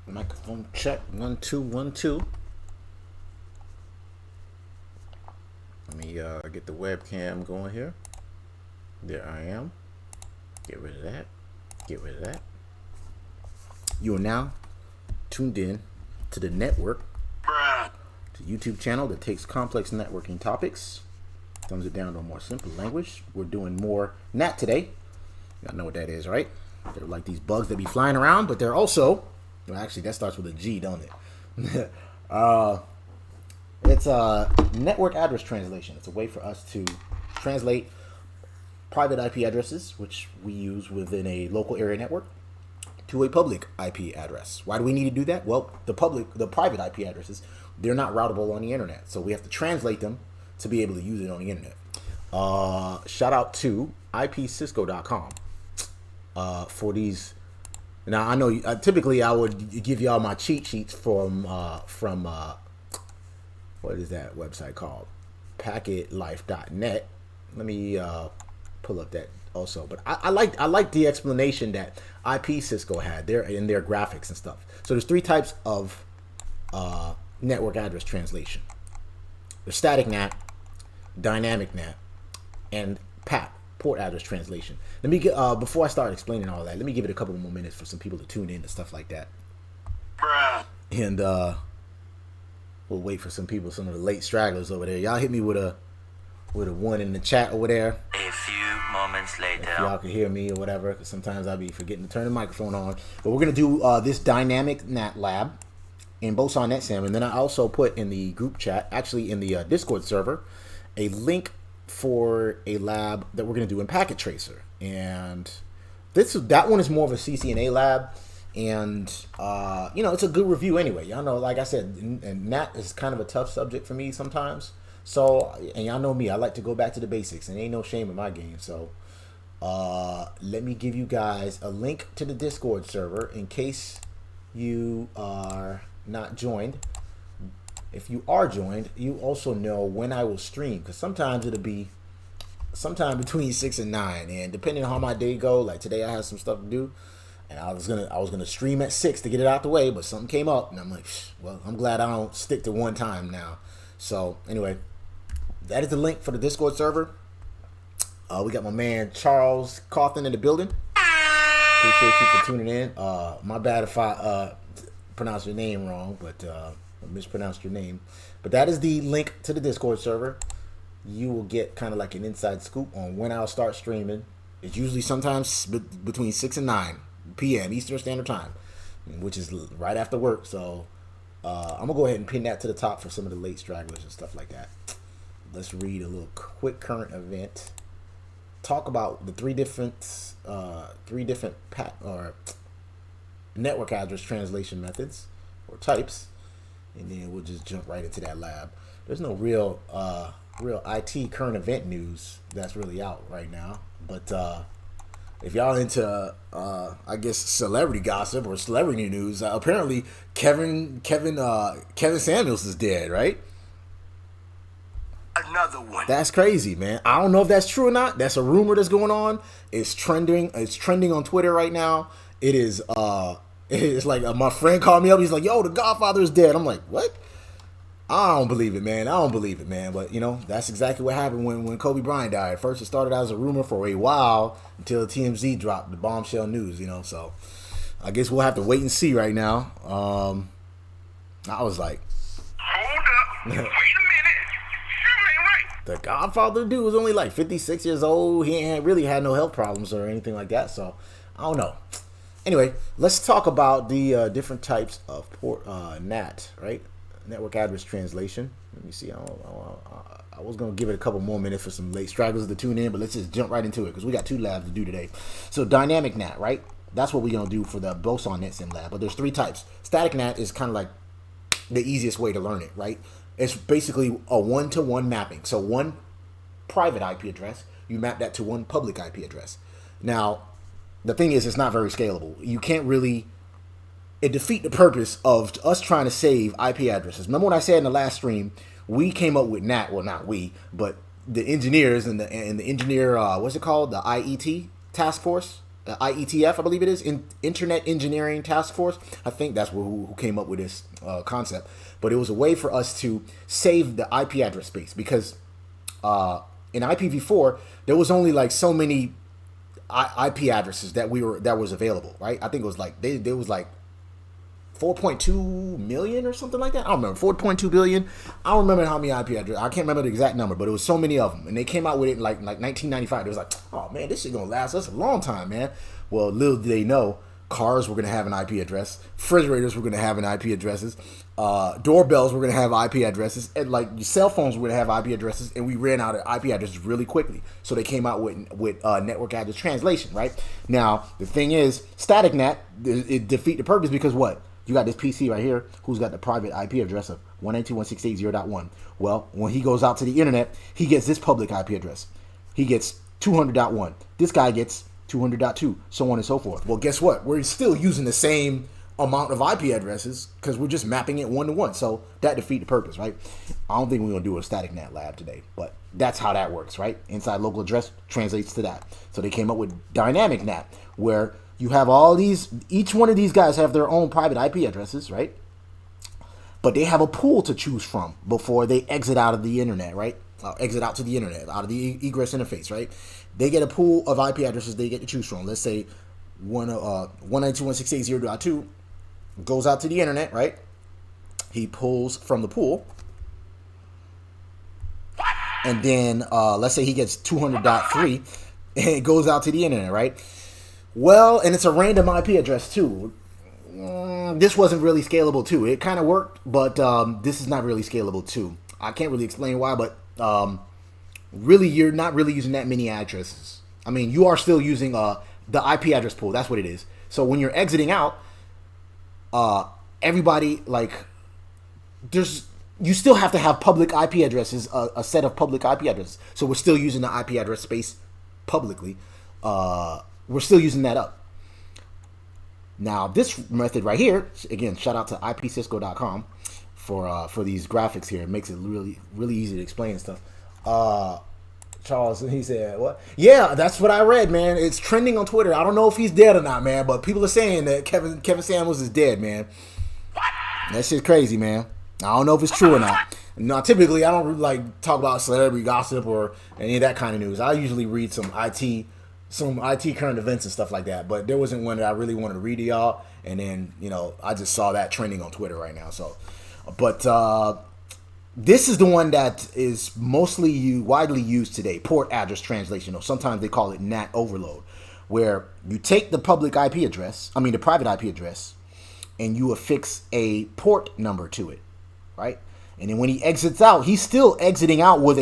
Microphone check. 1 2 1 2. Let me get the webcam going here. There I am. Get rid of that. Get rid of that. You are now tuned in to the network, the YouTube channel that takes complex networking topics, dumbs it down to a more simple language. We're doing more NAT today. Y'all know what that is, right? They're like these bugs that be flying around, but they're also, well, actually that starts with a G, don't it? It's a network address translation. It's a way for us to translate private IP addresses, which we use within a local area network, to a public IP address. Why do we need to do that? Well, the private IP addresses, they're not routable on the internet, so we have to translate them to be able to use it on the internet. Shout out to ipcisco.com for these. Now I know typically I would give y'all my cheat sheets from what is that website called? Packetlife.net. Let me pull up that also. But I like the explanation that IP Cisco had there in their graphics and stuff. So there's three types of network address translation. There's static NAT, dynamic NAT, and PAT, port address translation. Let me get before I start explaining all that, let me give it a couple more minutes for some people to tune in and stuff like that. And we'll wait for some people, some of the late stragglers over there. Y'all hit me with a one in the chat over there. A few moments later. If y'all can hear me or whatever, because sometimes I'll be forgetting to turn the microphone on. But we're going to do this Dynamic Nat Lab in Boson Netsim. And then I also put in the group chat, actually in the Discord server, a link for a lab that we're going to do in Packet Tracer. And that one is more of a CCNA lab. And, it's a good review anyway. Y'all know, like I said, and NAT is kind of a tough subject for me sometimes. So, and y'all know me, I like to go back to the basics, and ain't no shame in my game. So, let me give you guys a link to the Discord server in case you are not joined. If you are joined, you also know when I will stream, because sometimes it'll be sometime between 6 and 9, and depending on how my day go, like today I have some stuff to do, and I was gonna stream at 6 to get it out the way, but something came up, and I'm like, well, I'm glad I don't stick to one time now. So anyway, that is the link for the Discord server. We got my man Charles Cawthon in the building. Appreciate you for tuning in. My bad if I pronounced your name wrong, but I mispronounced your name. But that is the link to the Discord server. You will get kind of like an inside scoop on when I'll start streaming. It's usually sometimes between 6 and 9 p.m. Eastern Standard Time, which is right after work. So I'm going to go ahead and pin that to the top for some of the late stragglers and stuff like that. Let's read a little quick current event. Talk about the three different network address translation methods or types, and then we'll just jump right into that lab. There's no real IT current event news that's really out right now, but if y'all into I guess celebrity gossip or celebrity news, apparently Kevin Samuels is dead, right? Another one. That's crazy, man. I don't know if that's true or not. That's a rumor that's going on. It's trending. It's trending on Twitter right now. It is. It's like my friend called me up. He's like, "Yo, the Godfather is dead." I'm like, "What?" I don't believe it, man. I don't believe it, man. But that's exactly what happened when Kobe Bryant died. First, it started out as a rumor for a while until TMZ dropped the bombshell news. So I guess we'll have to wait and see right now. I was like, Hold up. Wait a minute. The Godfather dude was only like 56 years old. He ain't really had no health problems or anything like that. So, I don't know. Anyway, let's talk about the different types of port NAT, right? Network address translation. Let me see. I was going to give it a couple more minutes for some late stragglers to tune in, but let's just jump right into it because we got 2 labs to do today. So, dynamic NAT, right? That's what we're going to do for the Boson Netsim lab. But there's 3 types. Static NAT is kind of like the easiest way to learn it, right? It's basically a one-to-one mapping. So one private IP address, you map that to one public IP address. Now, the thing is, it's not very scalable. You can't really, it defeats the purpose of us trying to save IP addresses. Remember what I said in the last stream? We came up with NAT, well, not we, but the engineers and the engineer, what's it called? The IET task force. IETF, I believe it is, Internet Engineering Task Force. I think that's who came up with this concept. But it was a way for us to save the IP address space because in IPv4 there was only like so many IP addresses that was available, right? I think it was like there was like 4.2 million or something like that. I don't remember, 4.2 billion. I don't remember how many IP addresses. I can't remember the exact number, but it was so many of them. And they came out with it in like 1995. It was like, oh man, this shit gonna last us a long time, man. Well, little did they know, cars were gonna have an IP address, refrigerators were gonna have an IP addresses, doorbells were gonna have IP addresses, and like cell phones were gonna have IP addresses, and we ran out of IP addresses really quickly. So they came out with network address translation, right? Now the thing is, static NAT it defeat the purpose because what? You got this PC right here who's got the private IP address of 192.168.0.1. Well, when he goes out to the internet, he gets this public IP address. He gets 200.1. This guy gets 200.2, so on and so forth. Well, guess what? We're still using the same amount of IP addresses because we're just mapping it one to one. So that defeats the purpose, right? I don't think we're going to do a static NAT lab today, but that's how that works, right? Inside local address translates to that. So they came up with Dynamic NAT, where you have all these, each one of these guys have their own private IP addresses, right? But they have a pool to choose from before they exit out of the internet, right? Exit out to the internet, out of the egress interface, right? They get a pool of IP addresses they get to choose from. Let's say 192.168.0.2 goes out to the internet, right? He pulls from the pool. And then let's say he gets 200.3 and it goes out to the internet, right? Well, and it's a random IP address too. This wasn't really scalable too. It kind of worked, but this is not really scalable too. I can't really explain why, but really you're not really using that many addresses. I mean, you are still using the IP address pool. That's what it is. So when you're exiting out, everybody you still have to have public IP addresses, a set of public IP addresses. So we're still using the IP address space publicly. We're still using that up. Now, this method right here, again, shout out to ipcisco.com for these graphics here. It makes it really, really easy to explain and stuff. Charles, he said, what? Yeah, that's what I read, man. It's trending on Twitter. I don't know if he's dead or not, man, but people are saying that Kevin Samuels is dead, man. That shit's crazy, man. I don't know if it's true or not. Now, typically, I don't like talk about celebrity gossip or any of that kind of news. I usually read some IT current events and stuff like that, but there wasn't one that I really wanted to read to y'all, and then I just saw that trending on Twitter right now. So, but this is the one that is mostly widely used today, port address translation, or sometimes they call it NAT overload, where you take the public IP address, the private IP address, and you affix a port number to it, right? And then when he exits out, he's still exiting out with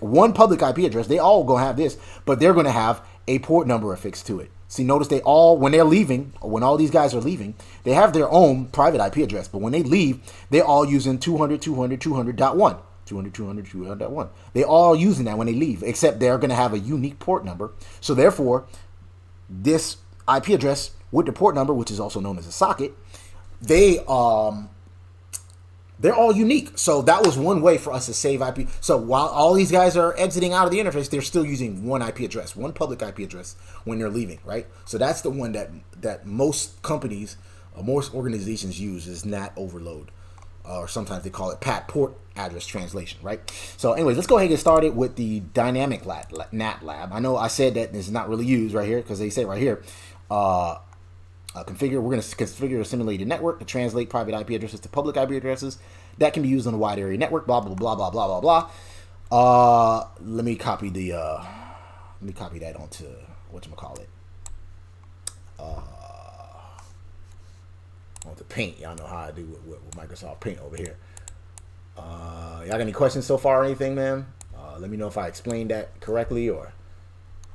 one public IP address. They all gonna have this, but they're gonna have a port number affixed to it. See, notice when they're leaving, or when all these guys are leaving, they have their own private IP address. But when they leave, they're all using 200.200.200.1. 200.200.200.1. They're all using that when they leave, except they're going to have a unique port number. So therefore, this IP address with the port number, which is also known as a socket, they're all unique. So that was one way for us to save IP. So while all these guys are exiting out of the interface, they're still using one IP address, one public IP address when they're leaving, right? So that's the one that most companies, most organizations use is NAT overload. Or sometimes they call it PAT, port address translation, right? So anyways, let's go ahead and get started with the Dynamic Nat Lab. I know I said that it's not really used right here because they say right here, we're going to configure a simulated network to translate private IP addresses to public IP addresses that can be used on a wide area network, blah, blah, blah, blah, blah, blah, blah. Let me copy that onto, whatchamacallit, onto Paint. Y'all know how I do with Microsoft Paint over here. Y'all got any questions so far or anything, man? Let me know if I explained that correctly, or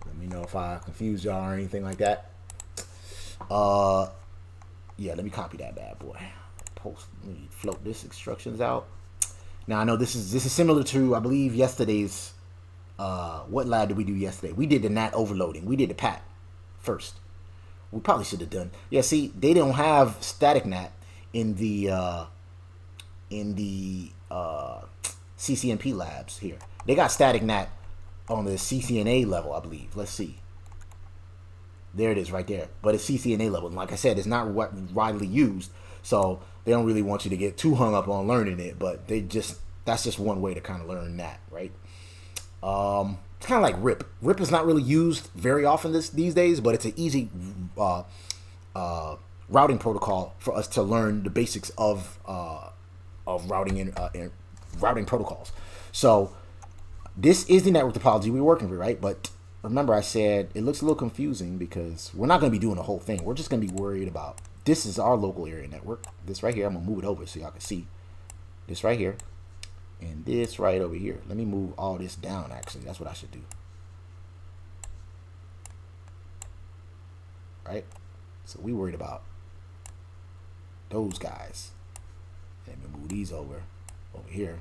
let me know if I confused y'all or anything like that. Yeah, let me copy that bad boy. Let me float this instructions out. Now I know this is similar to, I believe, yesterday's what lab did we do yesterday? We did the NAT overloading. We did the PAT first. We probably should have done. Yeah, see, they don't have static NAT in the CCNP labs here. They got static NAT on the CCNA level, I believe. Let's see. There it is right there. But it's CCNA level. And like I said, it's not widely used. So they don't really want you to get too hung up on learning it. But that's just one way to kind of learn that, right? It's kind of like RIP. RIP is not really used very often these days, but it's an easy routing protocol for us to learn the basics of routing and routing protocols. So this is the network topology we're working with, right? But remember, I said it looks a little confusing because we're not going to be doing the whole thing. We're just going to be worried about this is our local area network. This right here, I'm going to move it over so y'all can see this right here. And this right over here. Let me move all this down, actually. That's what I should do. Right? So we worried about those guys. Let me move these over here.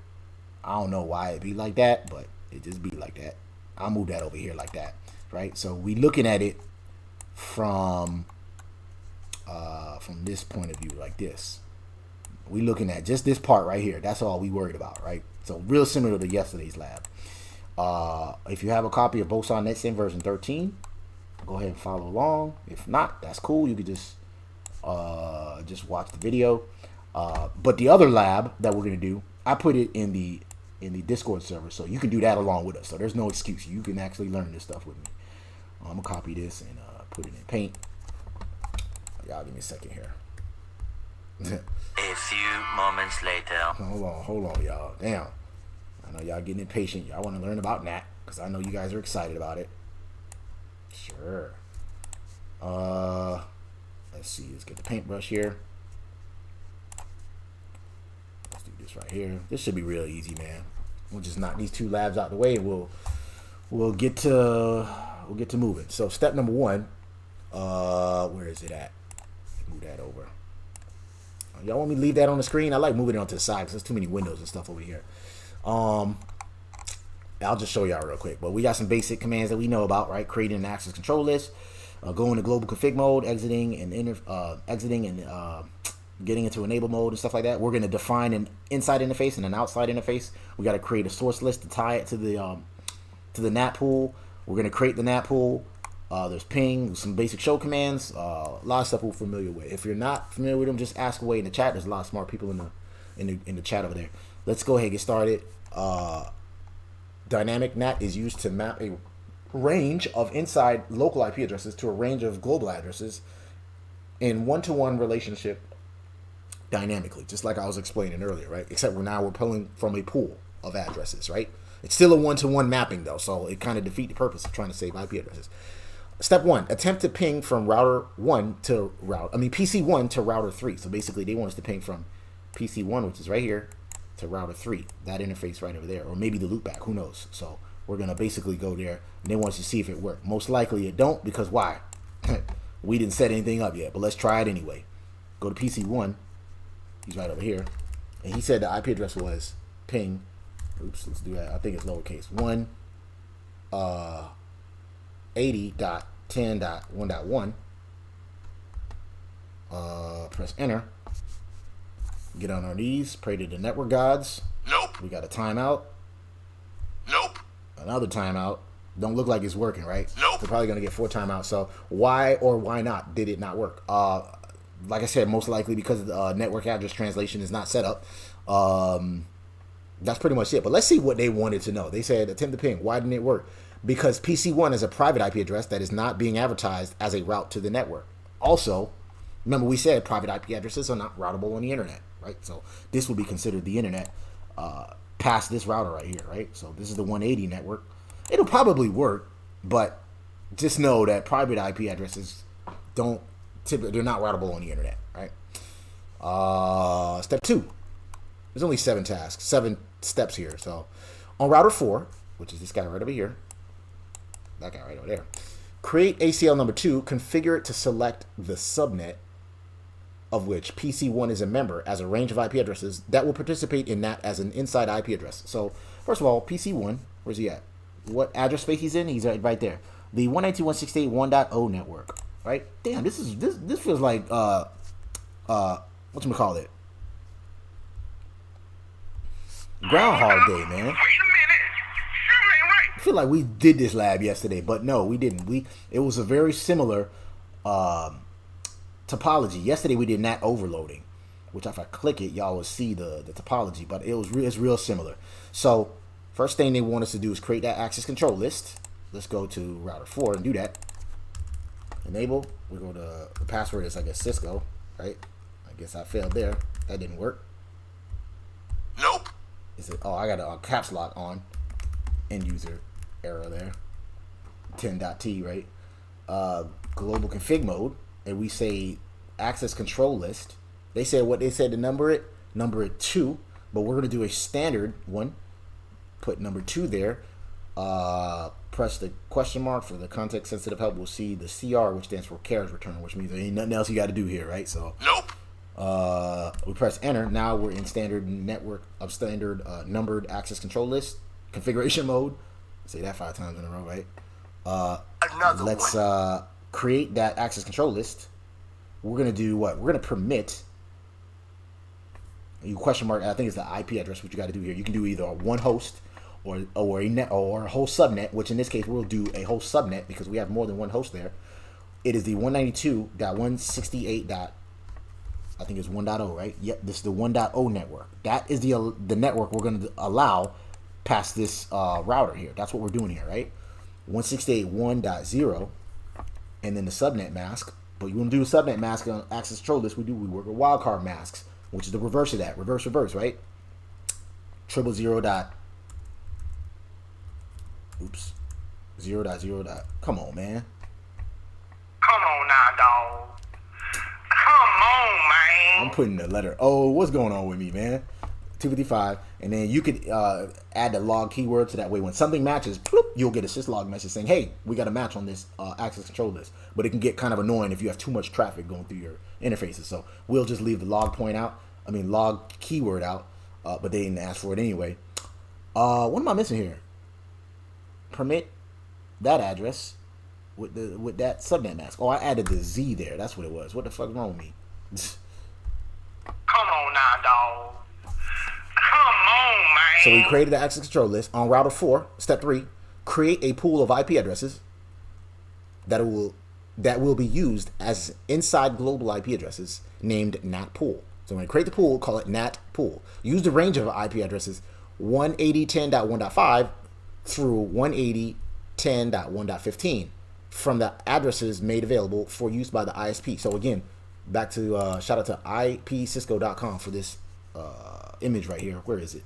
I don't know why it be like that, but it just be like that. I'll move that over here like that. Right? So we looking at it from this point of view like this. We looking at just this part right here. That's all we worried about, right? So real similar to yesterday's lab. If you have a copy of Boson Netsim version 13, go ahead and follow along. If not, that's cool. You could just watch the video. But the other lab that we're gonna do, I put it in the Discord server, so you can do that along with us. So there's no excuse. You can actually learn this stuff with me. I'm gonna copy this and put it in Paint. Y'all give me a second here. A few moments later. Hold on, y'all. Damn. I know y'all getting impatient. Y'all want to learn about Nat, because I know you guys are excited about it. Sure. Let's see. Let's get the paintbrush here. Let's do this right here. This should be real easy, man. We'll just knock these two labs out the way, and we'll get to moving. So step number one. Where is it at? Move that over. Y'all want me to leave that on the screen? I like moving it onto the side because there's too many windows and stuff over here. I'll just show y'all real quick. But we got some basic commands that we know about, right? Creating an access control list, going to global config mode, exiting and getting into enable mode and stuff like that. We're going to define an inside interface and an outside interface. We got to create a source list to tie it to the Nat Pool. We're going to create the Nat Pool. There's ping, some basic show commands, a lot of stuff we're familiar with. If you're not familiar with them, just ask away in the chat. There's a lot of smart people in the chat over there. Let's go ahead and get started. Dynamic Nat is used to map a range of inside local IP addresses to a range of global addresses in one-to-one relationship dynamically, just like I was explaining earlier, right? Except we're pulling from a pool of addresses, right? It's still a one-to-one mapping though, so it kind of defeats the purpose of trying to save IP addresses. Step one, attempt to ping from PC 1 to router 3. So basically they want us to ping from PC 1, which is right here, to router 3. That interface right over there, or maybe the loopback, who knows? So we're gonna basically go there and they want us to see if it worked. Most likely it don't, because why? We didn't set anything up yet, but let's try it anyway. Go to PC 1, he's right over here, and he said the IP address was ping. Oops, let's do that. I think it's lowercase 180.10.1.1. Press enter. Get on our knees. Pray to the network gods. Nope. We got a timeout. Nope. Another timeout. Don't look like it's working, right? Nope. We're probably gonna get 4 timeouts. So why or why not did it not work? Like I said, most likely because the network address translation is not set up. That's pretty much it. But let's see what they wanted to know. They said attempt to ping. Why didn't it work? Because PC1 is a private IP address that is not being advertised as a route to the network. Also, remember we said private IP addresses are not routable on the internet, right? So this would be considered the internet past this router right here, right? So this is the 180 network. It'll probably work, but just know that private IP addresses they're not routable on the internet, right? Step 2. There's only 7 steps here. So on router 4, which is this guy right over here, that guy right over there, create ACL number 2, configure it to select the subnet of which PC1 is a member as a range of IP addresses that will participate in that as an inside IP address. So first of all, PC1, where's he at? What address space he's in? He's right there. The 192.168.1.0 network, right? Damn, this feels like whatchamacallit? Groundhog Day, man. Wait a minute. Something ain't right. feel like we did this lab yesterday, but no, we didn't. It was a very similar topology. Yesterday we did NAT overloading, which if I click it, y'all will see the topology, but it's real similar. So first thing they want us to do is create that access control list. Let's go to router 4 and do that. Enable. We go to the password is, I guess, Cisco, right? I guess I failed there. That didn't work. Nope. Is it? Oh, I got a caps lock on. End user error there. 10.t, right? Global config mode, and we say access control list. They said what they said to number it 2, but we're gonna do a standard one. Put number 2 there. Press the question mark for the context sensitive help. We'll see the CR, which stands for carriage return, which means there ain't nothing else you got to do here, right? So nope. We press enter. Now we're in standard network of standard numbered access control list configuration mode. Say that 5 times in a row, right? Let's create that access control list. We're gonna do what? We're gonna permit. You question mark. I think it's the IP address. What you got to do here? You can do either one host or a net or a whole subnet. Which in this case we'll do a whole subnet because we have more than one host there. It is the 192.168. I think it's 1.0, right? Yep, this is the 1.0 network. That is the network we're going to allow past this router here. That's what we're doing here, right? 168.1.0, and then the subnet mask. But you want to do a subnet mask on access control list. We work with wildcard masks, which is the reverse of that. Reverse, right? 0.0. Come on, man. Come on now, dog. Come on, man. I'm putting the letter O. What's going on with me, man? 255, and then you could add the log keyword so that way when something matches, bloop, you'll get a syslog message saying, hey, we got a match on this access control list. But it can get kind of annoying if you have too much traffic going through your interfaces. So we'll just leave the log keyword out, but they didn't ask for it anyway. What am I missing here? Permit that address with that subnet mask. Oh, I added the Z there. That's what it was. What the fuck is wrong with me? Come on now, dog. Come on, man. So we created the access control list on router 4. Step 3: create a pool of IP addresses that will be used as inside global IP addresses named Nat Pool. So when you create the pool, call it Nat Pool. Use the range of IP addresses 180.10.1.5 through 180.10.1.15 from the addresses made available for use by the ISP. So again, back to shout out to ipcisco.com for this image right here. Where is it?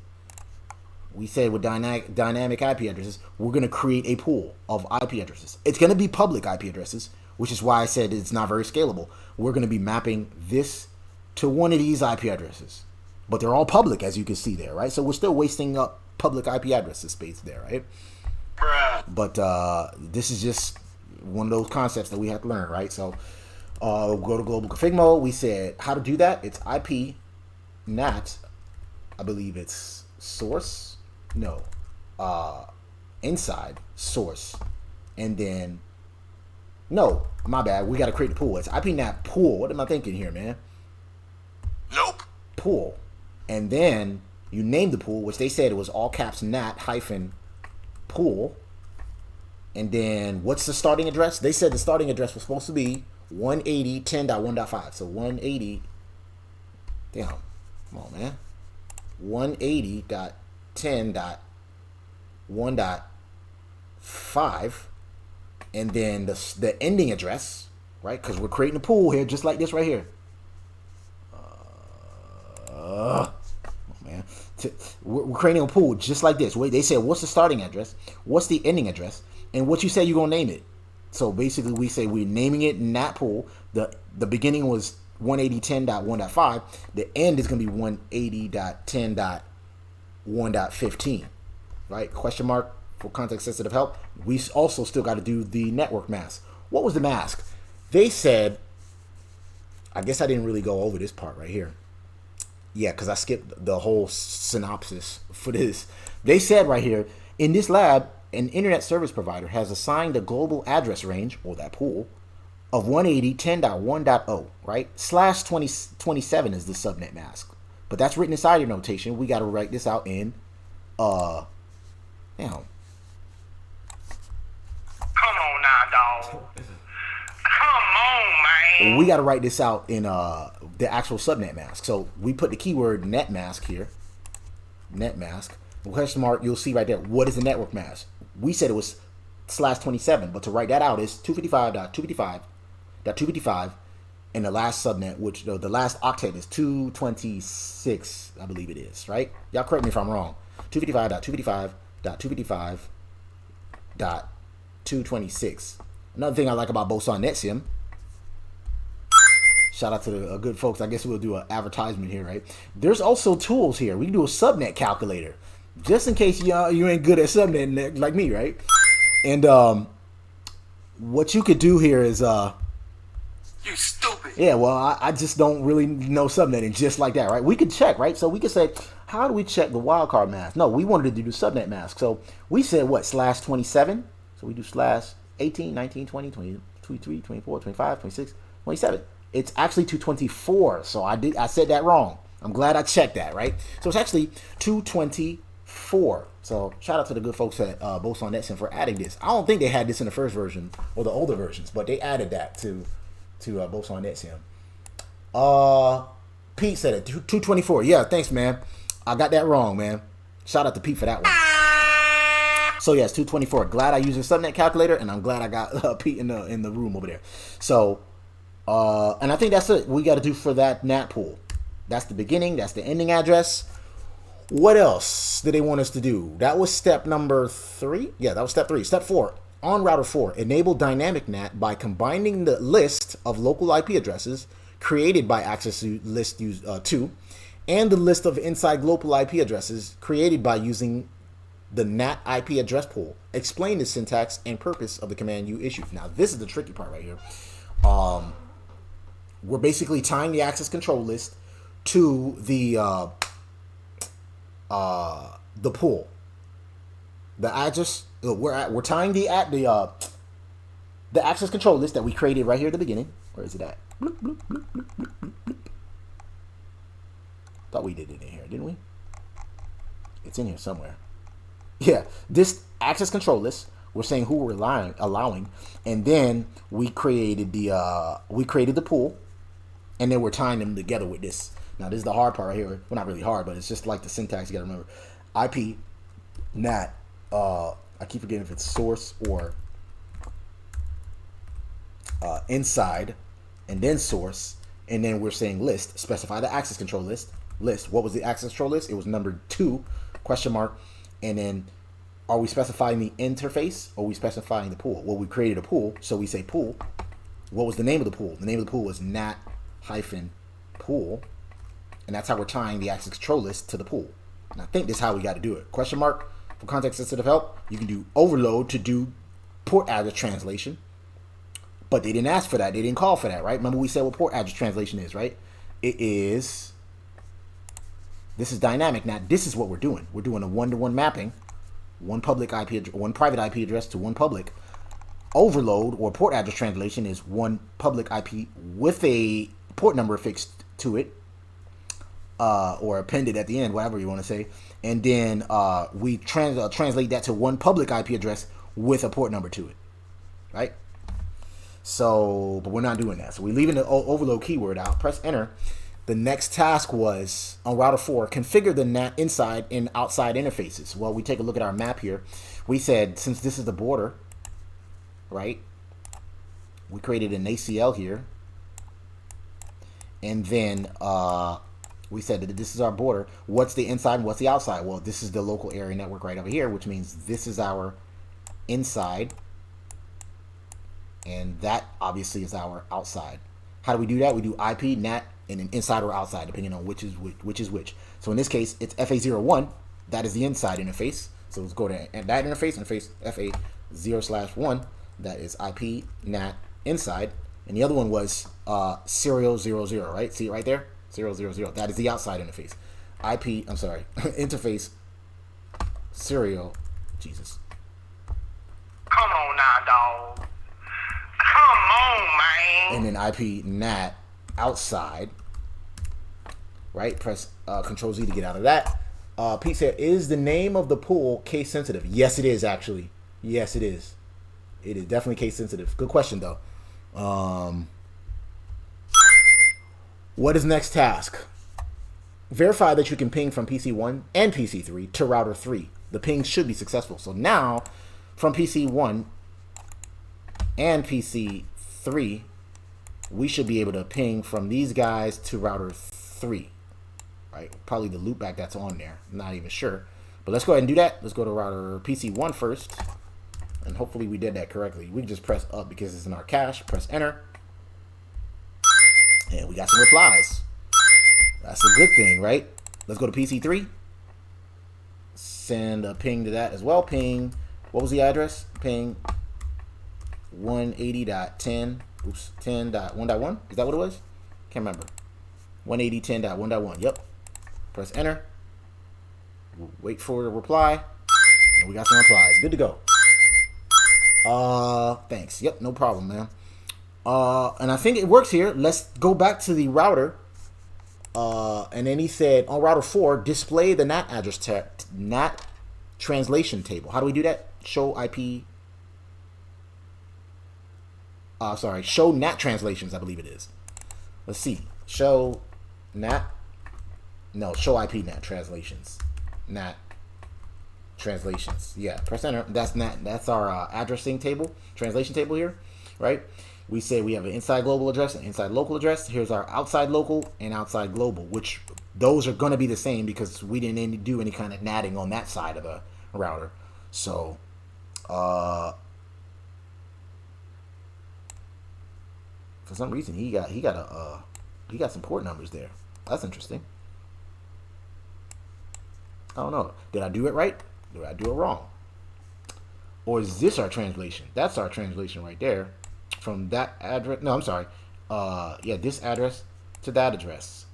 We said with dynamic IP addresses, we're going to create a pool of IP addresses. It's going to be public IP addresses, which is why I said it's not very scalable. We're going to be mapping this to one of these IP addresses, but they're all public, as you can see there, right? So we're still wasting up public IP addresses space there, right? Bruh. But this is just one of those concepts that we have to learn, right? So go to global config mode. We said how to do that. It's IP NAT. I believe it's source. No. Inside source. And then no, my bad. We got to create the pool. It's IP NAT pool. What am I thinking here, man? Nope. Pool. And then you name the pool, which they said it was all caps NAT hyphen pool. And then what's the starting address? They said the starting address was supposed to be 180.10.1.5. So 180. Damn. Come on, man. 180.10.1.5. And then the ending address, right? Because we're creating a pool here, just like this right here. Oh man, we're creating a pool just like this. They said, what's the starting address? What's the ending address? And what you say you're gonna name it. So basically, we say we're naming it Nat Pool. The beginning was 180.10.1.5. The end is gonna be 180.10.1.15. Right? Question mark for context sensitive help. We also still got to do the network mask. What was the mask? They said, I guess I didn't really go over this part right here. Yeah, because I skipped the whole synopsis for this. They said right here, in this lab, an internet service provider has assigned a global address range, or that pool, of 180.10.1.0, right? / 2027 is the subnet mask. But that's written inside your notation. We got to write this out in, Come on, man. We got to write this out in the actual subnet mask. So we put the keyword net mask here. Net mask. Question mark, you'll see right there. What is the network mask? We said it was /27, but to write that out is 255.255.255, and the last subnet, which the last octet is 226, I believe it is, right? Y'all correct me if I'm wrong. 255.255.255.226. Another thing I like about Boson Netsim, shout out to the good folks. I guess we'll do an advertisement here, right? There's also tools here. We can do a subnet calculator, just in case you ain't good at subnet like me, right? And what you could do here is You stupid. yeah, well, I just don't really know subnetting just like that, right? We could check, right? So we could say, how do we check the wildcard mask? No, we wanted to do the subnet mask. So we said what, /27? So we do /18, 19, 20, 23, 24, 25, 26, 27. It's actually 224. So I said that wrong. I'm glad I checked that, right? So it's actually 224. So shout out to the good folks at Boson Netsim for adding this. I don't think they had this in the first version or the older versions, but they added that to Boson Netsim. Pete said it, 224. Yeah, thanks, man. I got that wrong, man. Shout out to Pete for that one. So yes, 224. Glad I used a subnet calculator, and I'm glad I got Pete in the room over there. So, and I think that's it. We got to do for that Nat Pool. That's the beginning. That's the ending address. What else did they want us to do? That was step number 3. Yeah, that was step 3. Step 4. On router 4, enable Dynamic Nat by combining the list of local IP addresses created by access to list 2 and the list of inside global IP addresses created by using the NAT IP address pool. Explain the syntax and purpose of the command you issued. Now, this is the tricky part right here. We're basically tying the access control list to the pool. The address we're tying the access control list that we created right here at the beginning. Where is it at? Bloop, bloop, bloop, bloop, bloop, bloop, bloop. Thought we did it in here, didn't we? It's in here somewhere. Yeah, this access control list. We're saying who we're allowing, and then we created the pool, and then we're tying them together with this. Now this is the hard part right here. Well, not really hard, but it's just like the syntax. You gotta remember, IP, NAT. I keep forgetting if it's source or inside, and then source, and then we're saying list. Specify the access control list. List. What was the access control list? It was number 2, question mark, and then are we specifying the interface or are we specifying the pool? Well, we created a pool, so we say pool. What was the name of the pool? The name of the pool was nat-pool, and that's how we're tying the access control list to the pool. And I think this is how we got to do it. Question mark. For context-sensitive help, you can do overload to do port address translation. But they didn't ask for that. They didn't call for that, right? Remember we said what port address translation is, right? This is dynamic. Now, this is what we're doing. We're doing a one-to-one mapping. One private IP address to one public. Overload or port address translation is one public IP with a port number affixed to it. Or appended at the end, whatever you want to say. And then we translate that to one public IP address with a port number to it, right? So, but we're not doing that. So we're leaving the overload keyword out. Press enter. The next task was, on router 4, configure the NAT inside and outside interfaces. Well, we take a look at our map here. We said, since this is the border, right, we created an ACL here. And then we said that this is our border. What's the inside and what's the outside? Well, this is the local area network right over here, which means this is our inside. And that obviously is our outside. How do we do that? We do IP, NAT, and an inside or outside, depending on which is which. So in this case, it's FA01. That is the inside interface. So let's go to that interface FA0/1. That is IP, NAT, inside. And the other one was serial 00, right? See it right there? 000. That is the outside interface. Interface serial. Jesus. Come on now, dog. Come on, man. And then IP NAT outside. Right? Press Control Z to get out of that. Pete said, is the name of the pool case sensitive? Yes, it is actually. Yes, it is. It is definitely case sensitive. Good question though. What is next task? Verify that you can ping from PC1 and PC3 to router 3. The ping should be successful. So now, from PC1 and PC3, we should be able to ping from these guys to router 3. Right? Probably the loopback that's on there. I'm not even sure. But let's go ahead and do that. Let's go to router PC1 first. And hopefully we did that correctly. We can just press up because it's in our cache. Press enter. And we got some replies. That's a good thing, right? Let's go to PC3. Send a ping to that as well. Ping, what was the address? Ping 180.10. Oops, 10.1.1. Is that what it was? Can't remember. 180.10.1.1. Yep. Press enter. Wait for the reply. And we got some replies. Good to go. Thanks. Yep, no problem, man. And I think it works here. Let's go back to the router. And then he said on router 4, display the NAT address NAT translation table. How do we do that? Show IP. Show NAT translations, I believe it is. Let's see. Show NAT. No, show IP NAT translations. NAT translations. Yeah, press enter. That's NAT. That's our addressing table, translation table here, right? We say we have an inside global address and inside local address. Here's our outside local and outside global, which those are going to be the same because we didn't do any kind of natting on that side of the router. So, for some reason he got some port numbers there. That's interesting. I don't know. Did I do it right? Did I do it wrong? Or is this our translation? That's our translation right there. From that address, no, I'm sorry. Yeah, this address to that address.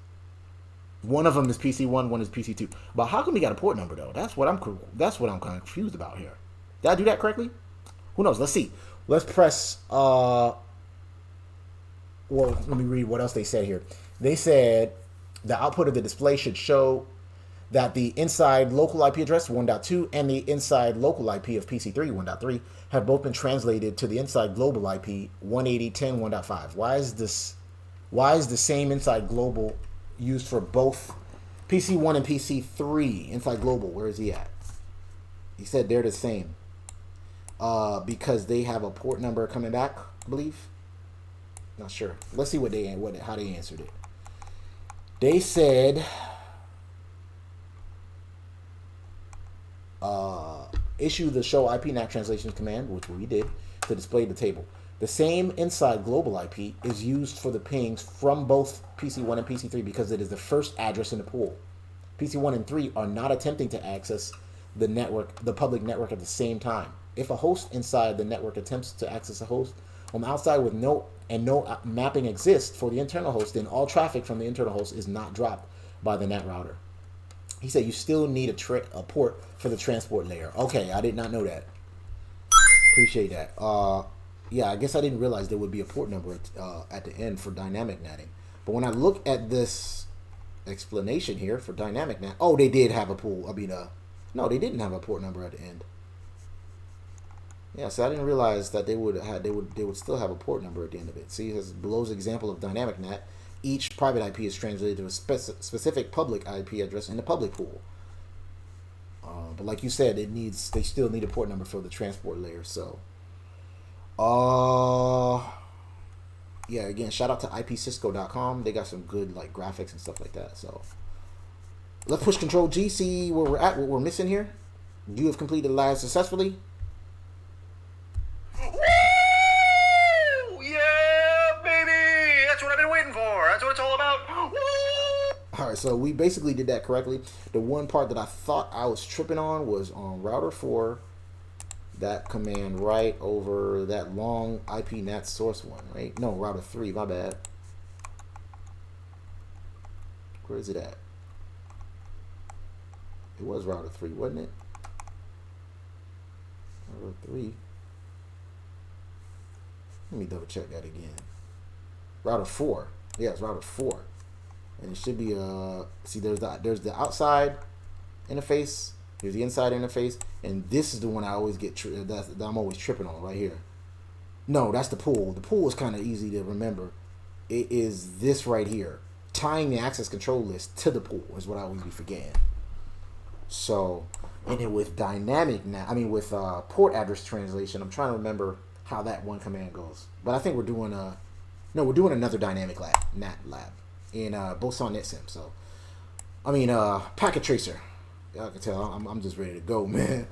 One of them is PC1, one is PC2. But how come we got a port number though? That's what I'm kind of confused about here. Did I do that correctly? Who knows? Let's see. Let's press. Well, let me read what else they said here. They said the output of the display should show that the inside local IP address 1.2 and the inside local IP of PC3 1.3 have both been translated to the inside global IP 180.10.1.5. Why is the same inside global used for both PC1 and PC3? Inside global, where is he at? He said they're the same. Because they have a port number coming back, I believe. Not sure. Let's see how they answered it. They said issue the show IP NAT translations command, which we did, to display the table. The same inside global IP is used for the pings from both PC1 and PC3 because it is the first address in the pool. PC1 and 3 are not attempting to access the public network at the same time. If a host inside the network attempts to access a host from outside with no mapping exists for the internal host, then all traffic from the internal host is not dropped by the NAT router. He said you still need a port for the transport layer. Okay, I did not know that. Appreciate that. Yeah, I guess I didn't realize there would be a port number at the end for dynamic natting. But when I look at this explanation here for dynamic nat, oh, they did have a pool. No, they didn't have a port number at the end. Yeah, so I didn't realize that they would still have a port number at the end of it. See, as below's example of dynamic nat. Each private IP is translated to a specific public IP address in the public pool. But like you said, they still need a port number for the transport layer. So, yeah. Again, shout out to ipcisco.com. They got some good graphics and stuff like that. So, let's push Control G. See where we're at. What we're missing here. You have completed live successfully. Alright, so we basically did that correctly. The one part that I thought I was tripping on was on router 4, that command right over that long IP NAT source one, right? No, router 3, my bad. Where is it at? It was router 3, wasn't it? Router 3. Let me double check that again. Router 4. Yeah, it's router 4. And it should be see there's the outside interface, there's the inside interface, and this is the one I always get that I'm always tripping on right here. No, that's the pool. The pool is kind of easy to remember. It is this right here. Tying the access control list to the pool is what I always be forgetting. So, and then with with port address translation, I'm trying to remember how that one command goes. But I think we're doing another Dynamic Nat Lab in Boson Netsim. So, packet tracer. Y'all can tell I'm just ready to go, man.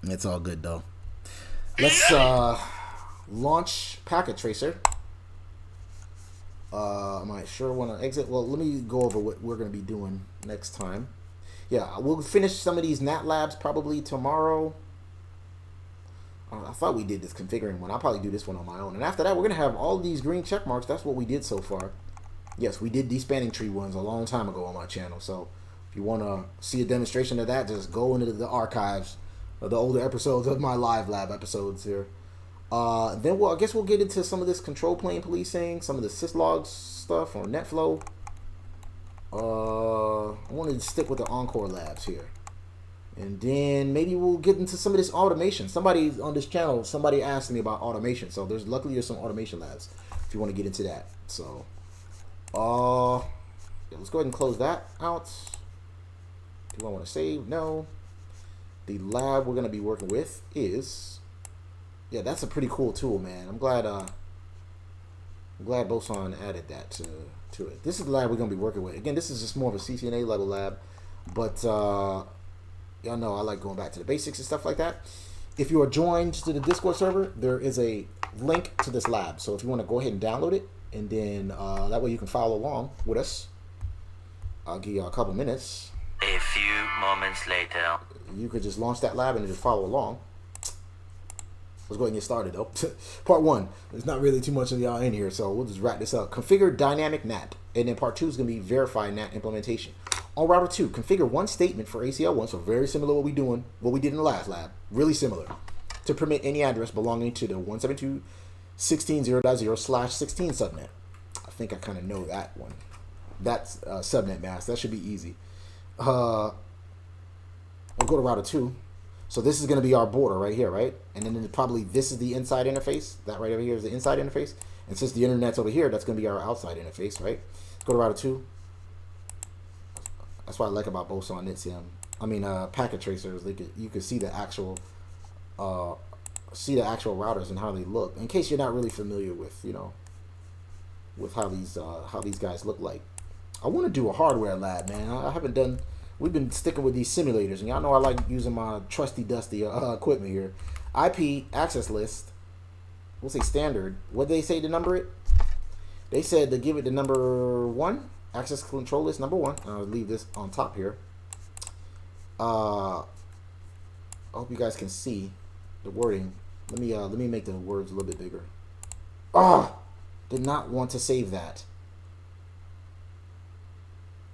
It's all good though. Let's launch packet tracer. I might sure want to exit. Well, let me go over what we're going to be doing next time. Yeah, we'll finish some of these Nat Labs probably tomorrow. I thought we did this configuring one. I'll probably do this one on my own. And after that, we're going to have all these green check marks. That's what we did so far. Yes, we did these spanning tree ones a long time ago on my channel. So if you want to see a demonstration of that, just go into the archives of the older episodes of my LiveLab episodes here. Then I guess we'll get into some of this control plane policing, some of the syslogs stuff on NetFlow. I wanted to stick with the Encore labs here. And then maybe we'll get into some of this automation. Somebody on this channel, somebody asked me about automation. So luckily there's some automation labs if you want to get into that. So, yeah, let's go ahead and close that out. Do I want to save? No. The lab we're going to be working with is, yeah, that's a pretty cool tool, man. I'm glad Boson added that to it. This is the lab we're going to be working with. Again, this is just more of a CCNA level lab, but y'all know I like going back to the basics and stuff like that. If you are joined to the Discord server, there is a link to this lab. So if you want to go ahead and download it, and then that way you can follow along with us. I'll give you a couple minutes. A few moments later. You could just launch that lab and just follow along. Let's go ahead and get started though. Part 1. There's not really too much of y'all in here, so we'll just wrap this up. Configure Dynamic Nat. And then part 2 is going to be verify Nat implementation. On router 2, configure one statement for ACL1, so very similar to what we did in the last lab. Really similar. To permit any address belonging to the 172.16.0.0/16 subnet. I think I kind of know that one. That's subnet mask. That should be easy. We'll go to router 2. So this is going to be our border right here, right? And then probably this is the inside interface. That right over here is the inside interface. And since the internet's over here, that's going to be our outside interface, right? Let's go to router 2. That's what I like about Boson Netsim. Packet tracers. You can see the actual routers and how they look. In case you're not really familiar with, with how these guys look like. I want to do a hardware lab, man. I haven't done. We've been sticking with these simulators, and y'all know I like using my trusty dusty equipment here. IP access list. We'll say standard. What did they say to number it? They said to give it the number 1. Access control list number 1. I'll leave this on top here. I hope you guys can see the wording. Let me make the words a little bit bigger. Did not want to save that.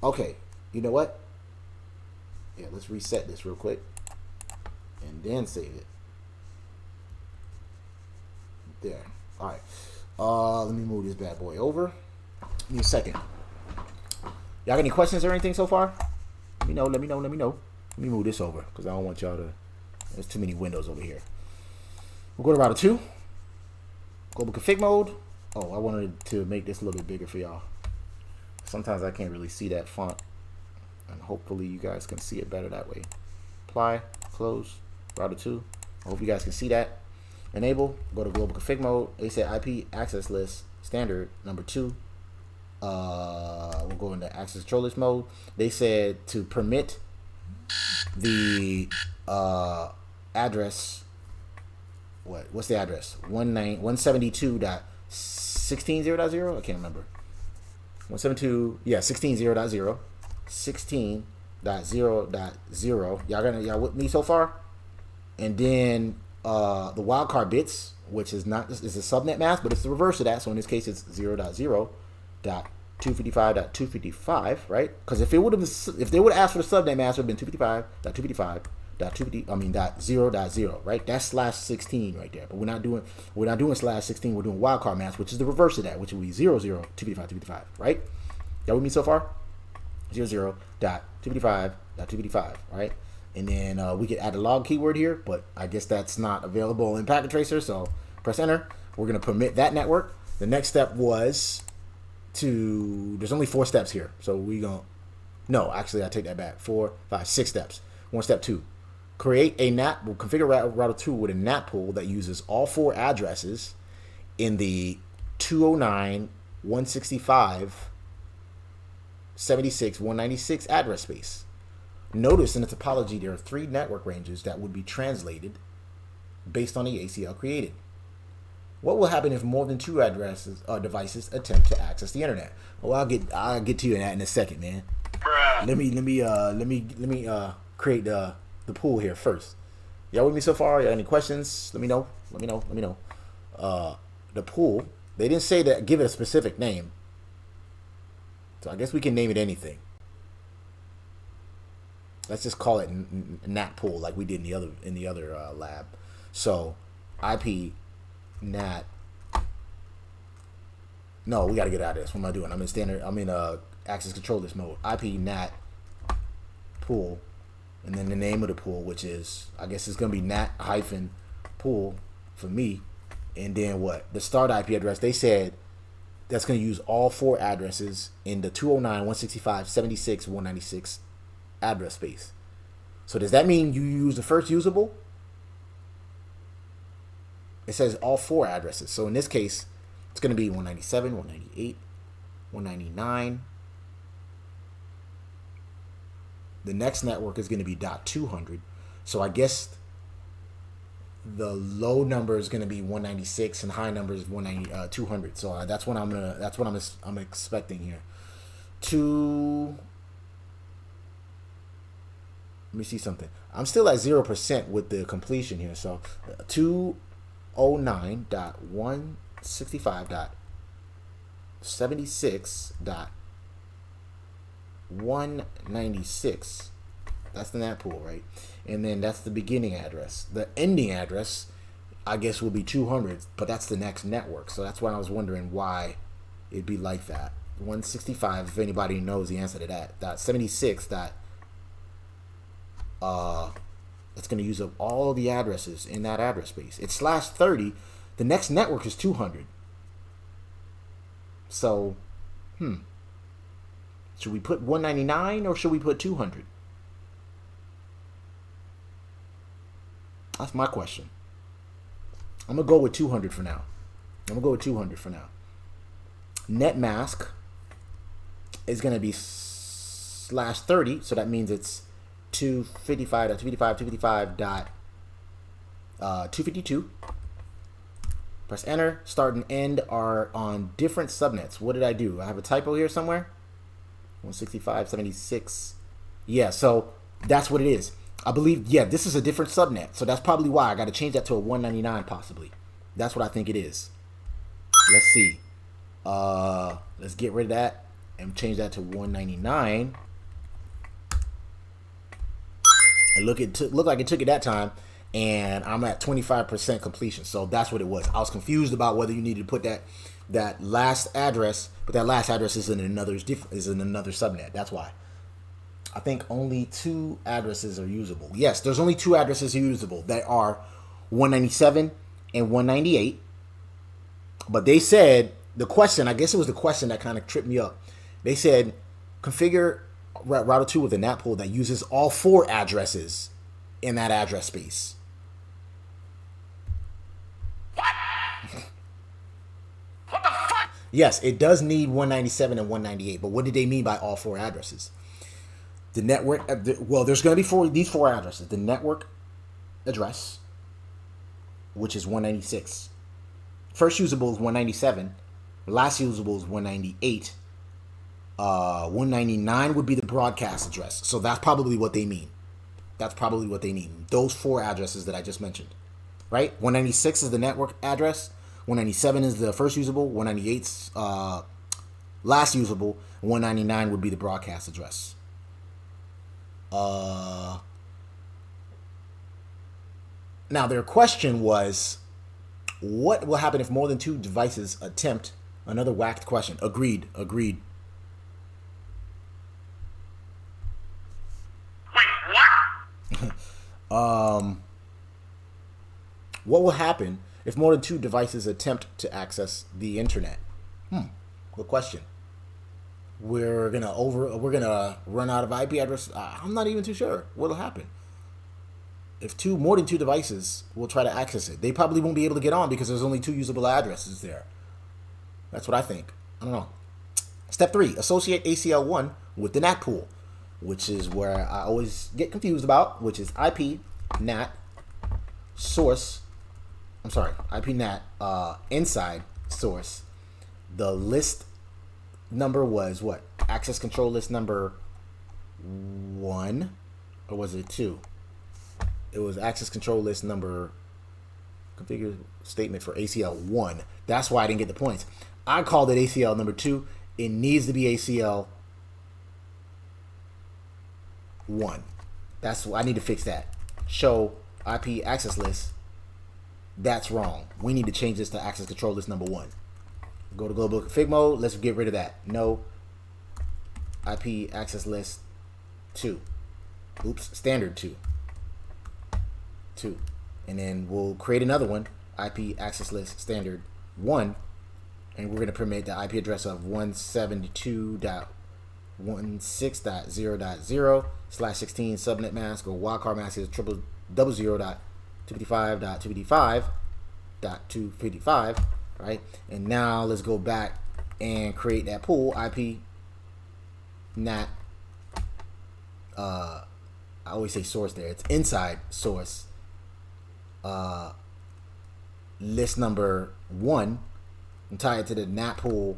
Okay, you know what? Yeah, let's reset this real quick and then save it. There. All right. Let me move this bad boy over. Give me a second. Y'all got any questions or anything so far? Let me know. Let me move this over because I don't want y'all to. There's too many windows over here. We'll go to router 2. Global config mode. Oh, I wanted to make this a little bit bigger for y'all. Sometimes I can't really see that font. And hopefully you guys can see it better that way. Apply, close, router 2. I hope you guys can see that. Enable, go to global config mode. They said IP access list standard number 2. We'll go into access control list mode. They said to permit the address. What's the address? 172.16.0.0. I can't remember. 172. Yeah, 16.0.0. 16.0.0. Y'all with me so far? And then the wildcard bits, which is a subnet mask, but it's the reverse of that. So in this case, it's 0.0.255.255, right? Because if they would have asked for the subnet mask, it would have been 255.255.0.0, right? That's /16 right there. But we're not doing /16. We're doing wildcard mask, which is the reverse of that, which would be 0.0.255.255, right? Y'all with me so far? 0.0.255.255, right? And then we could add a log keyword here, but I guess that's not available in Packet Tracer, so press enter. We're going to permit that network. The next step was there's only 4 steps here. So no, actually I take that back. 4, 5, 6 steps. Step 2. Create a we'll configure router 2 with a NAT pool that uses all 4 addresses in the 209.165.76.196 address space. Notice in the topology there are 3 network ranges that would be translated based on the ACL created. What will happen if more than 2 devices attempt to access the internet? Well, I'll get to you in that in a second, man. Bruh. Let me create the pool here first. Y'all with me so far? Y'all any questions? Let me know. The pool, they didn't say that, give it a specific name. So I guess we can name it anything. Let's just call it Nat Pool like we did in the other lab. So IP Nat. No, we got to get out of this. What am I doing? I'm in access control list mode. IP Nat Pool, and then the name of the pool, which is, I guess it's gonna be Nat hyphen pool for me. And then what? The start IP address. They said that's gonna use all 4 addresses in the 209.165.76.196 address space. So does that mean you use the first usable? It says all 4 addresses. So in this case, it's going to be 197, 198, 199. The next network is going to be .200. So I guess the low number is going to be 196 and high number is 200. So that's what I'm expecting here. Let me see something. I'm still at 0% with the completion here. So 209.165.76.196. That's the NAT pool, right? And then that's the beginning address. The ending address, I guess, will be 200, but that's the next network. So that's why I was wondering why it'd be like that. 165, if anybody knows the answer to that. 76. It's going to use up all the addresses in that address space. It's /30. The next network is 200. So, should we put 199 or should we put 200? That's my question. I'm going to go with 200 for now. Net mask is going to be /30, so that means it's 255.255.252. Press enter. Start and end are on different subnets. What did I do? I have a typo here somewhere. 165.76. Yeah, so that's what it is. I believe, yeah, this is a different subnet. So that's probably why I got to change that to a 199 possibly. That's what I think it is. Let's see. Let's get rid of that and change that to 199. It looked like it took it that time, and I'm at 25% completion. So that's what it was. I was confused about whether you needed to put that last address, but that last address is in another subnet. That's why. I think only 2 addresses are usable. Yes, there's only 2 addresses usable that are 197 and 198. But they said the question, I guess it was the question that kind of tripped me up. They said configure router 2 with a NAT pool that uses all 4 addresses in that address space. What the fuck? Yes, it does need 197 and 198, but what did they mean by all 4 addresses? The network, well, there's going to be these 4 addresses. The network address, which is 196. First usable is 197. Last usable is 198. 199 would be the broadcast address. So that's probably what they mean. Those 4 addresses that I just mentioned. Right? 196 is the network address. 197 is the first usable. 198's last usable. 199 would be the broadcast address. Now their question was, what will happen if more than 2 devices attempt? Another whacked question. Agreed. Wait, what? What will happen if more than 2 devices attempt to access the internet? Good question. We're gonna run out of IP address. I'm not even too sure what'll happen. If more than 2 devices will try to access it, they probably won't be able to get on because there's only 2 usable addresses there. That's what I think. I don't know. Step 3, associate ACL1 with the Nat Pool, which is where I always get confused about, which is IP NAT source. I'm sorry, IP NAT inside source. The list number was what? Access control list number 1, or was it 2? It was access control list number configure statement for ACL 1. That's why I didn't get the points. I called it ACL number 2. It needs to be ACL 1. That's I need to fix that. Show IP access list. That's wrong. We need to change this to access control list number 1. Go to global config mode. Let's get rid of that. No. IP access list 2. Oops, standard 2. 2. And then we'll create another one, IP access list standard 1, and we're going to permit the IP address of 172.16.0.0/16 subnet mask or wildcard mask is 000.255.255.255, right? And now let's go back and create that pool, IP NAT. I always say source there. It's inside source. List number 1 and tie it to the Nat Pool.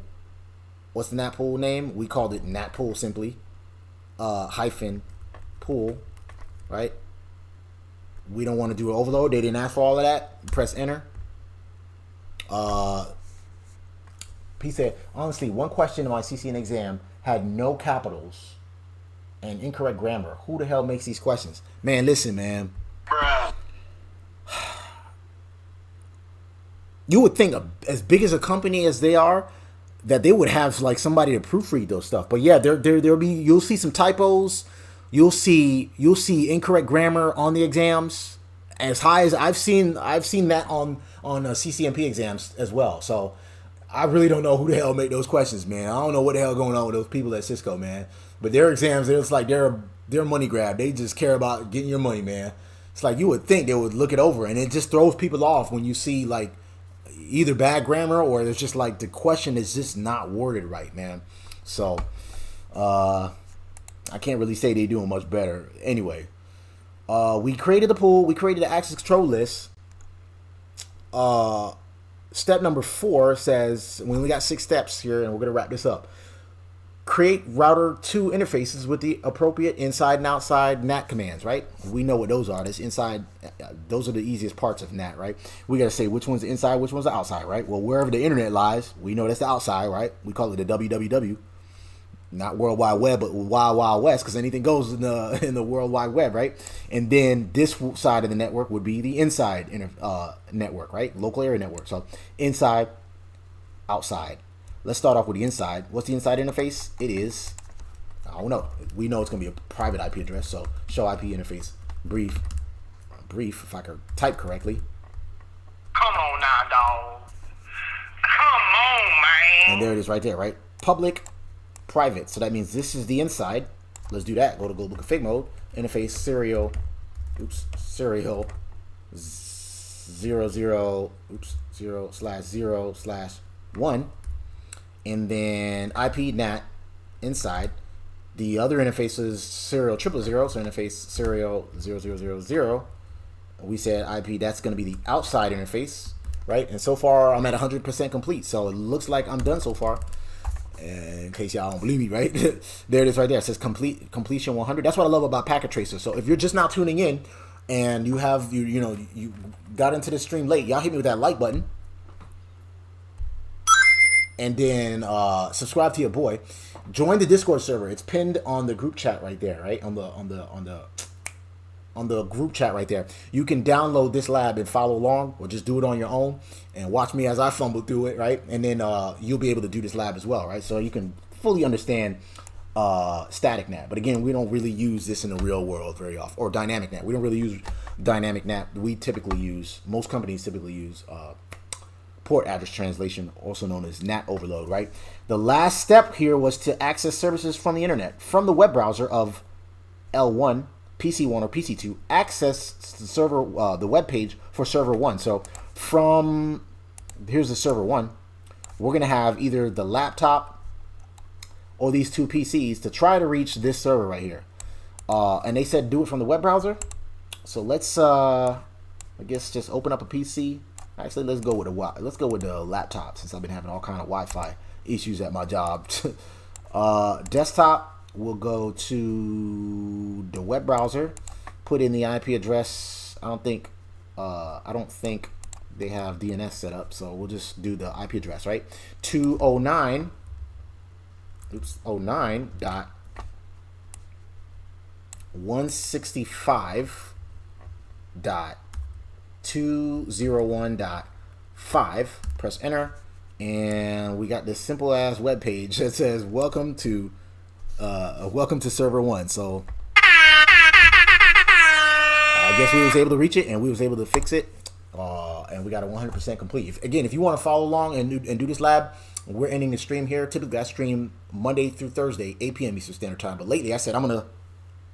What's the Nat Pool name? We called it Nat Pool simply. Hyphen pool, right? We don't want to do an overload. They didn't ask for all of that. Press enter. P said, honestly, one question in my CCN exam had no capitals and incorrect grammar. Who the hell makes these questions? Man, listen, man. Bruh. You would think as big as a company as they are, that they would have like somebody to proofread those stuff. But yeah, there'll be, you'll see some typos, you'll see incorrect grammar on the exams as high as I've seen that on CCNP exams as well. So I really don't know who the hell made those questions, man. I don't know what the hell going on with those people at Cisco, man. But their exams, it's like they're money grab. They just care about getting your money, man. It's like you would think they would look it over, and it just throws people off when you see like either bad grammar or there's just like the question is just not worded right, man. So I can't really say they're doing much better. Anyway, we created the pool, we created the access control list. Step number 4 says, when we got 6 steps here, and we're gonna wrap this up. Create router 2 interfaces with the appropriate inside and outside NAT commands, right? We know what those are. This inside, those are the easiest parts of NAT, right? We got to say which one's the inside, which one's the outside, right? Well, wherever the internet lies, we know that's the outside, right? We call it the WWW, not World Wide Web, but Wild Wild West, because anything goes in the World Wide Web, right? And then this side of the network would be the inside network, right? Local area network. So inside, outside. Let's start off with the inside. What's the inside interface? It is, I don't know. We know it's going to be a private IP address. So show IP interface brief, if I could type correctly. Come on now, dog. Come on, man. And there it is right there, right? Public, private. So that means this is the inside. Let's do that. Go to global config mode. Interface serial 0/0/1. And then IP NAT inside. The other interface is serial 000, so interface serial 0000. We said IP, that's going to be the outside interface, right? And so far, I'm at 100% complete. So it looks like I'm done so far. And in case y'all don't believe me, right? There it is right there. It says completion 100. That's what I love about Packet Tracer. So if you're just now tuning in and you have, you got into the stream late, y'all hit me with that like button. And then subscribe to your boy. Join the Discord server. It's pinned on the group chat right there, right? On the group chat right there. You can download this lab and follow along, or just do it on your own and watch me as I fumble through it, right? And then you'll be able to do this lab as well, right? So you can fully understand static NAT. But again, we don't really use this in the real world very often, or dynamic NAT. We don't really use Dynamic Nat. Most companies typically use port address translation, also known as NAT overload, right? The last step here was to access services from the internet, from the web browser of L1, PC1, or PC2. Access the server, the web page for server 1. So here's the server 1. We're going to have either the laptop or these two PCs to try to reach this server right here. And they said do it from the web browser. So let's, I guess, just open up a PC. Actually, let's go with the laptop, since I've been having all kind of Wi-Fi issues at my job. Desktop, we'll go to the web browser, put in the IP address. I don't think they have DNS set up, so we'll just do the IP address, right? 209.165.201.5. Press enter, and we got this simple ass web page that says welcome to server 1. So I guess we was able to reach it, and we was able to fix it, and we got a 100% complete. Again, if you want to follow along and do this lab, we're ending the stream here. Typically I stream Monday through Thursday, 8 p.m. Eastern Standard Time, but lately I said I'm gonna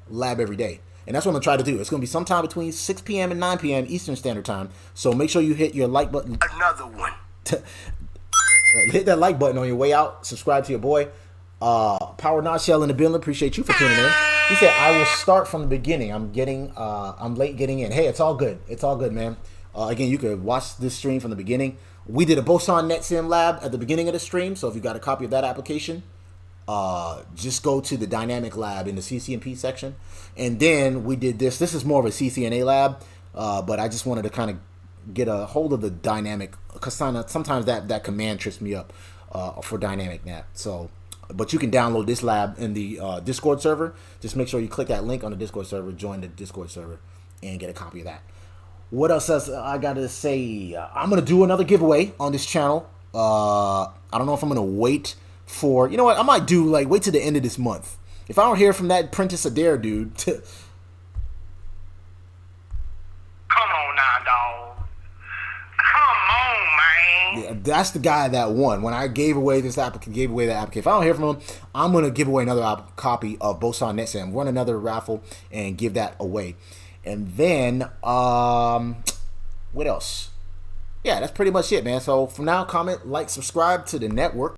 lab every day. And that's what I'm going to try to do. It's going to be sometime between 6 p.m. and 9 p.m. Eastern Standard Time. So make sure you hit your like button. Another one. Hit that like button on your way out. Subscribe to your boy. Power Nutshell in the building. Appreciate you for tuning in. He said, I will start from the beginning. I'm late getting in. Hey, it's all good. It's all good, man. Again, you could watch this stream from the beginning. We did a Boson Netsim lab at the beginning of the stream. So if you got a copy of that application, just go to the Dynamic Lab in the CCNP section. And then we did this. This is more of a CCNA lab, but I just wanted to kind of get a hold of the dynamic, because sometimes that command trips me up for Dynamic Nat. So, but you can download this lab in the Discord server. Just make sure you click that link on the Discord server, join the Discord server, and get a copy of that. What else I got to say? I'm going to do another giveaway on this channel. I don't know if I'm going to wait for, you know what, I might do, wait till the end of this month. If I don't hear from that Prentice Adair dude, Come on now, dog. Come on, man. yeah, that's the guy that won. When I gave away that application, if I don't hear from him, I'm going to give away another copy of Boson Netsim, run another raffle, and give that away. And then, what else? Yeah, that's pretty much it, man. So, from now, comment, like, subscribe to the network.